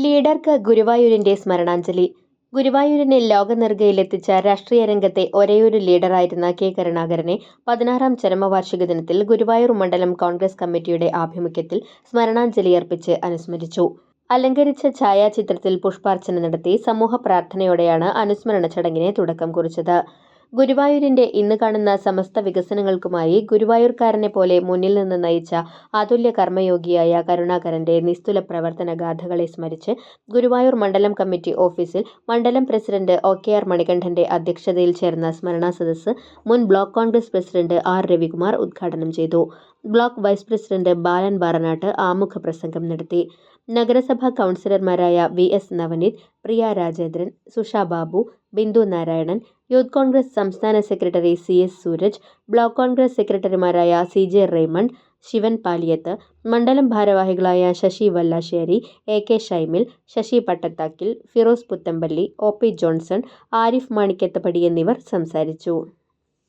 ലീഡർക്ക് ഗുരുവായൂരിന്റെ സ്മരണാഞ്ജലി. ഗുരുവായൂരിനെ ലോകനെറുകയിലെത്തിച്ച രാഷ്ട്രീയ രംഗത്തെ ഒരേയൊരു ലീഡറായിരുന്ന കെ. കരുണാകരനെ 16-ാം ചരമവാർഷിക ദിനത്തിൽ ഗുരുവായൂർ മണ്ഡലം കോൺഗ്രസ് കമ്മിറ്റിയുടെ ആഭിമുഖ്യത്തിൽ സ്മരണാഞ്ജലിയർപ്പിച്ച് അനുസ്മരിച്ചു. അലങ്കരിച്ച ഛായാചിത്രത്തിൽ പുഷ്പാർച്ചന നടത്തി സമൂഹ പ്രാർത്ഥനയോടെയാണ് അനുസ്മരണ ചടങ്ങിന് തുടക്കം കുറിച്ചത്. ഗുരുവായൂരിന്റെ ഇന്ന് കാണുന്ന സമസ്ത വികസനങ്ങൾക്കുമായി ഗുരുവായൂർക്കാരനെ പോലെ മുന്നിൽ നിന്ന് നയിച്ച അതുല്യ കർമ്മയോഗിയായ കരുണാകരന്റെ നിസ്തുല പ്രവർത്തന ഗാഥകളെ സ്മരിച്ച് ഗുരുവായൂർ മണ്ഡലം കമ്മിറ്റി ഓഫീസിൽ മണ്ഡലം പ്രസിഡന്റ് OKR മണികണ്ഠന്റെ അധ്യക്ഷതയിൽ ചേർന്ന സ്മരണാ സദസ്സ് മുൻ block Congress president R. Ravikumar ഉദ്ഘാടനം ചെയ്തു. Block vice president Balan Baranattu ആമുഖ പ്രസംഗം നടത്തി. നഗരസഭാ കൗൺസിലർമാരായ VS നവനീത്, പ്രിയ രാജേന്ദ്രൻ, സുഷ ബാബു, ബിന്ദു നാരായണൻ, യൂത്ത് കോൺഗ്രസ് സംസ്ഥാന secretary CS Sooraj, block Congress സെക്രട്ടറിമാരായ CJ റെയ്മണ്ട്, ശിവൻ പാലിയത്ത്, മണ്ഡലം ഭാരവാഹികളായ Sasi Vallassery, AK Shaimil, Sasi Pattathakkil, Firoz Puthampally, OP Johnson, Arif Manikkathappadi എന്നിവർ സംസാരിച്ചു.